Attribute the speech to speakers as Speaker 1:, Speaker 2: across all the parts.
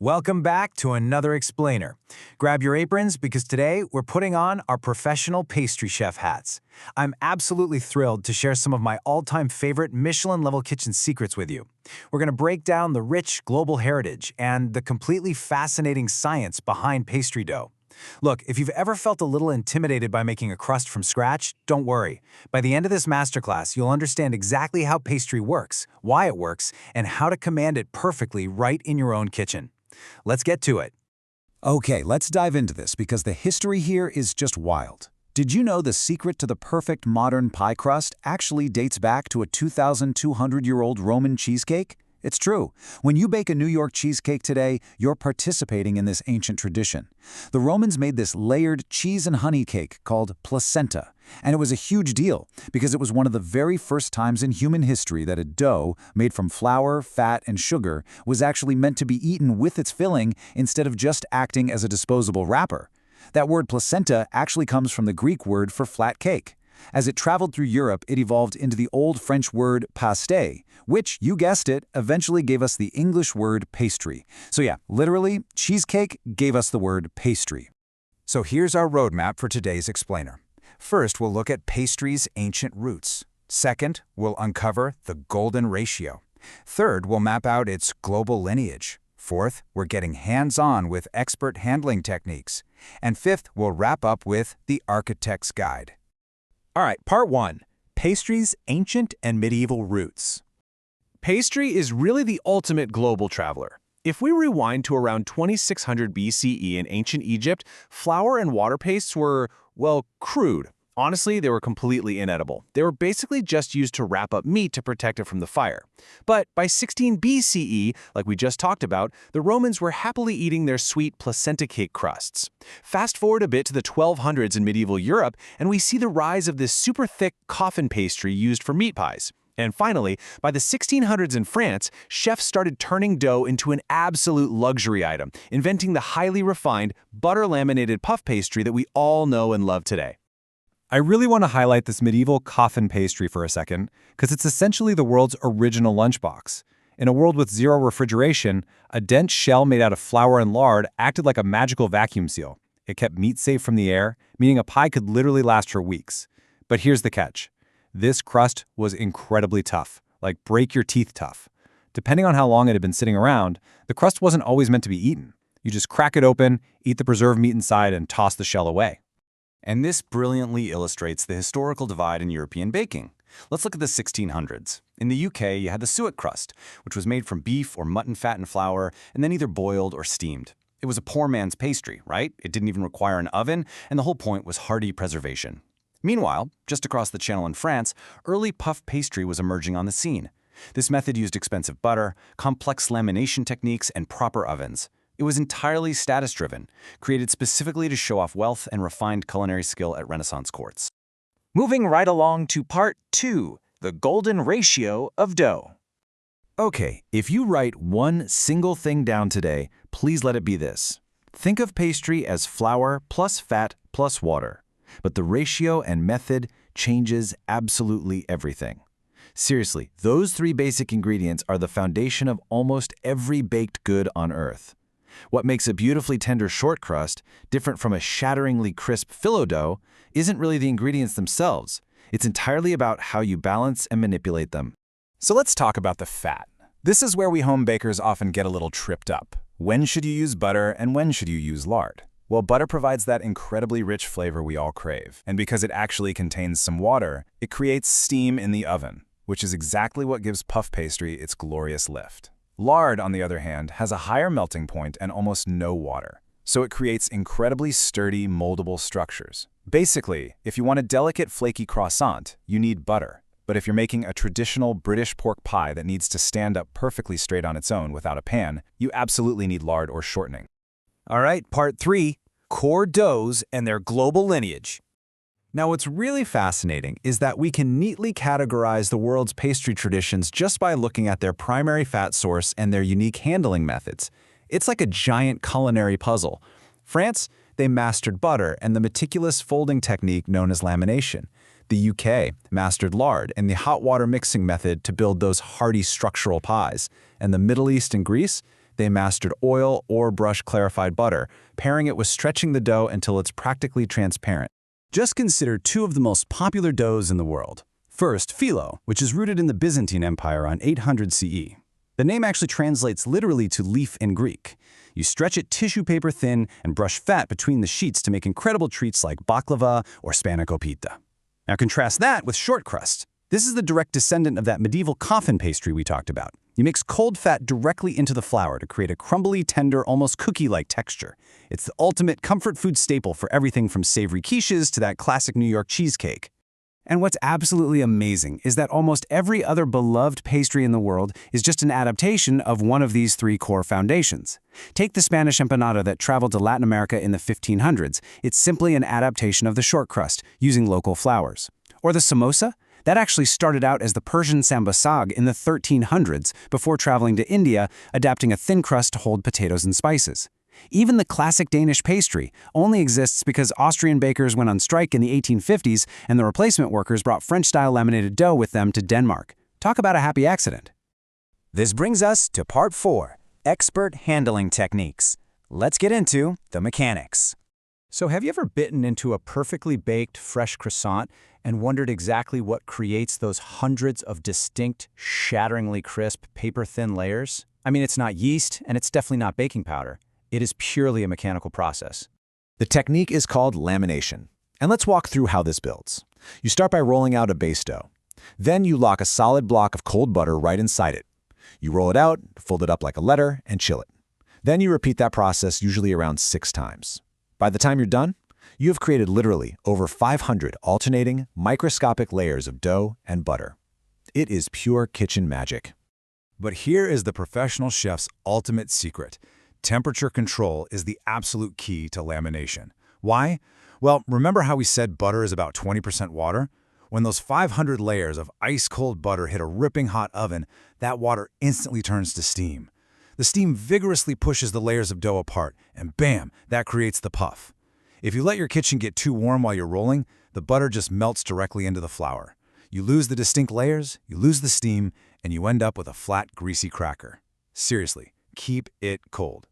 Speaker 1: Welcome back to another explainer. Grab your aprons because today we're putting on our professional pastry chef hats. I'm absolutely thrilled to share some of my all-time favorite Michelin-level kitchen secrets with you. We're going to break down the rich global heritage and the completely fascinating science behind pastry dough. Look, if you've ever felt a little intimidated by making a crust from scratch, don't worry. By the end of this masterclass, you'll understand exactly how pastry works, why it works, and how to command it perfectly right in your own kitchen. Let's get to it.
Speaker 2: Okay, let's dive into this because the history here is just wild. Did you know the secret to the perfect modern pie crust actually dates back to a 2,200-year-old Roman cheesecake? It's true. When you bake a New York cheesecake today, you're participating in this ancient tradition. The Romans made this layered cheese and honey cake called placenta, and it was a huge deal because it was one of the very first times in human history that a dough made from flour, fat, and sugar was actually meant to be eaten with its filling instead of just acting as a disposable wrapper. That word placenta actually comes from the Greek word for flat cake. As it traveled through Europe, it evolved into the old French word pastry, which, you guessed it, eventually gave us the English word pastry. So yeah, literally, cheesecake gave us the word pastry.
Speaker 3: So here's our roadmap for today's explainer. First, we'll look at pastry's ancient roots. Second, we'll uncover the golden ratio. Third, we'll map out its global lineage. Fourth, we're getting hands-on with expert handling techniques. And fifth, we'll wrap up with the architect's guide.
Speaker 4: All right, part one, pastry's ancient and medieval roots. Pastry is really the ultimate global traveler. If we rewind to around 2600 BCE in ancient Egypt, flour and water pastes were, well, crude. Honestly, they were completely inedible. They were basically just used to wrap up meat to protect it from the fire. But by 16 BCE, like we just talked about, the Romans were happily eating their sweet placenta cake crusts. Fast forward a bit to the 1200s in medieval Europe, and we see the rise of this super thick coffin pastry used for meat pies. And finally, by the 1600s in France, chefs started turning dough into an absolute luxury item, inventing the highly refined, butter-laminated puff pastry that we all know and love today.
Speaker 5: I really want to highlight this medieval coffin pastry for a second, because it's essentially the world's original lunchbox. In a world with zero refrigeration, a dense shell made out of flour and lard acted like a magical vacuum seal. It kept meat safe from the air, meaning a pie could literally last for weeks. But here's the catch. This crust was incredibly tough, like break-your-teeth tough. Depending on how long it had been sitting around, the crust wasn't always meant to be eaten. You just crack it open, eat the preserved meat inside, and toss the shell away.
Speaker 6: And this brilliantly illustrates the historical divide in European baking. Let's look at the 1600s. In the UK, you had the suet crust, which was made from beef or mutton fat and flour, and then either boiled or steamed. It was a poor man's pastry, right? It didn't even require an oven, and the whole point was hearty preservation. Meanwhile, just across the channel in France, early puff pastry was emerging on the scene. This method used expensive butter, complex lamination techniques, and proper ovens. It was entirely status-driven, created specifically to show off wealth and refined culinary skill at Renaissance courts.
Speaker 1: Moving right along to part two, the golden ratio of dough.
Speaker 3: Okay, if you write one single thing down today, please let it be this. Think of pastry as flour plus fat plus water, but the ratio and method changes absolutely everything. Seriously, those three basic ingredients are the foundation of almost every baked good on Earth. What makes a beautifully tender short crust different from a shatteringly crisp phyllo dough isn't really the ingredients themselves. It's entirely about how you balance and manipulate them.
Speaker 4: So let's talk about the fat. This is where we home bakers often get a little tripped up. When should you use butter and when should you use lard? Well, butter provides that incredibly rich flavor we all crave. And because it actually contains some water, it creates steam in the oven, which is exactly what gives puff pastry its glorious lift. Lard, on the other hand, has a higher melting point and almost no water, so it creates incredibly sturdy, moldable structures. Basically, if you want a delicate, flaky croissant, you need butter. But if you're making a traditional British pork pie that needs to stand up perfectly straight on its own without a pan, you absolutely need lard or shortening.
Speaker 1: All right, part three, core doughs and their global lineage.
Speaker 4: Now, what's really fascinating is that we can neatly categorize the world's pastry traditions just by looking at their primary fat source and their unique handling methods. It's like a giant culinary puzzle. France, they mastered butter and the meticulous folding technique known as lamination. The UK mastered lard and the hot water mixing method to build those hearty structural pies. And the Middle East and Greece,
Speaker 3: They mastered oil or brush clarified butter, pairing it with stretching the dough until it's practically transparent.
Speaker 2: Just consider two of the most popular doughs in the world. First, phyllo, which is rooted in the Byzantine Empire on 800 CE. The name actually translates literally to leaf in Greek. You stretch it tissue paper thin and brush fat between the sheets to make incredible treats like baklava or spanakopita. Now contrast that with short crust. This is the direct descendant of that medieval coffin pastry we talked about. You mix cold fat directly into the flour to create a crumbly, tender, almost cookie-like texture. It's the ultimate comfort food staple for everything from savory quiches to that classic New York cheesecake. And what's absolutely amazing is that almost every other beloved pastry in the world is just an adaptation of one of these three core foundations. Take the Spanish empanada that traveled to Latin America in the 1500s. It's simply an adaptation of the short crust, using local flours. Or the samosa? That actually started out as the Persian sambasag in the 1300s before traveling to India, adapting a thin crust to hold potatoes and spices. Even the classic Danish pastry only exists because Austrian bakers went on strike in the 1850s and the replacement workers brought French-style laminated dough with them to Denmark. Talk about a happy accident.
Speaker 1: This brings us to part 4, expert handling techniques. Let's get into the mechanics. So have you ever bitten into a perfectly baked fresh croissant and wondered exactly what creates those hundreds of distinct, shatteringly crisp, paper-thin layers? I mean, it's not yeast, and it's definitely not baking powder. It is purely a mechanical process.
Speaker 3: The technique is called lamination. And let's walk through how this builds. You start by rolling out a base dough. Then you lock a solid block of cold butter right inside it. You roll it out, fold it up like a letter, and chill it. Then you repeat that process usually around 6 times. By the time you're done, you have created literally over 500 alternating, microscopic layers of dough and butter. It is pure kitchen magic.
Speaker 2: But here is the professional chef's ultimate secret. Temperature control is the absolute key to lamination. Why? Well, remember how we said butter is about 20% water? When those 500 layers of ice-cold butter hit a ripping hot oven, that water instantly turns to steam. The steam vigorously pushes the layers of dough apart, and bam, that creates the puff. If you let your kitchen get too warm while you're rolling, the butter just melts directly into the flour. You lose the distinct layers, you lose the steam, and you end up with a flat, greasy cracker. Seriously, keep it cold.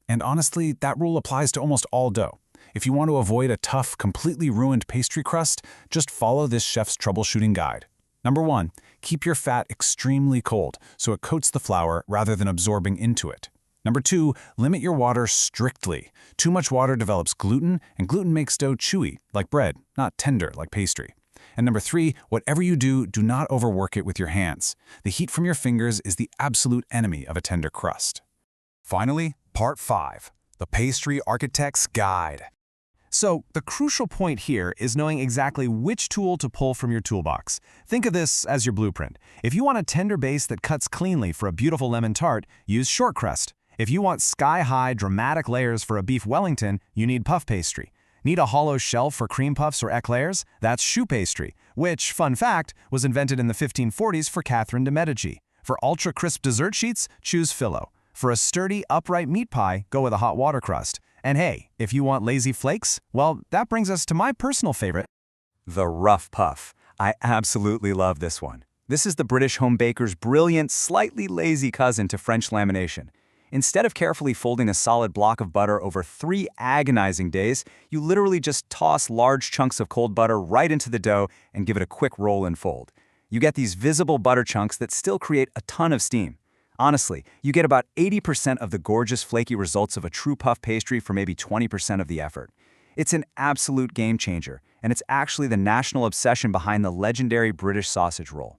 Speaker 5: And honestly, that rule applies to almost all dough. If you want to avoid a tough, completely ruined pastry crust, just follow this chef's troubleshooting guide. Number 1, keep your fat extremely cold so it coats the flour rather than absorbing into it. Number 2, limit your water strictly. Too much water develops gluten, and gluten makes dough chewy, like bread, not tender, like pastry. And number 3, whatever you do, do not overwork it with your hands. The heat from your fingers is the absolute enemy of a tender crust.
Speaker 2: Finally, part 5, the pastry architect's guide.
Speaker 4: So, the crucial point here is knowing exactly which tool to pull from your toolbox. Think of this as your blueprint. If you want a tender base that cuts cleanly for a beautiful lemon tart, use short crust. If you want sky-high, dramatic layers for a beef Wellington, you need puff pastry. Need a hollow shell for cream puffs or eclairs? That's choux pastry, which, fun fact, was invented in the 1540s for Catherine de' Medici. For ultra-crisp dessert sheets, choose phyllo. For a sturdy, upright meat pie, go with a hot water crust. And hey, if you want lazy flakes, well, that brings us to my personal favorite.
Speaker 1: The rough puff. I absolutely love this one. This is the British home baker's brilliant, slightly lazy cousin to French lamination. Instead of carefully folding a solid block of butter over 3 agonizing days, you literally just toss large chunks of cold butter right into the dough and give it a quick roll and fold. You get these visible butter chunks that still create a ton of steam. Honestly, you get about 80% of the gorgeous flaky results of a true puff pastry for maybe 20% of the effort. It's an absolute game changer, and it's actually the national obsession behind the legendary British sausage roll.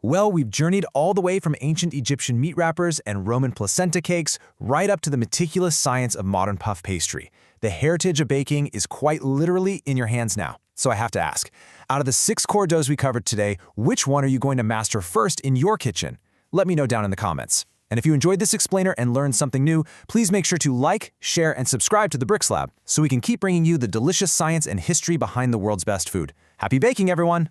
Speaker 4: Well, we've journeyed all the way from ancient Egyptian meat wrappers and Roman placenta cakes right up to the meticulous science of modern puff pastry. The heritage of baking is quite literally in your hands now. So I have to ask, out of the 6 core doughs we covered today, which one are you going to master first in your kitchen? Let me know down in the comments. And if you enjoyed this explainer and learned something new, please make sure to like, share, and subscribe to the Bricks Lab so we can keep bringing you the delicious science and history behind the world's best food. Happy baking, everyone!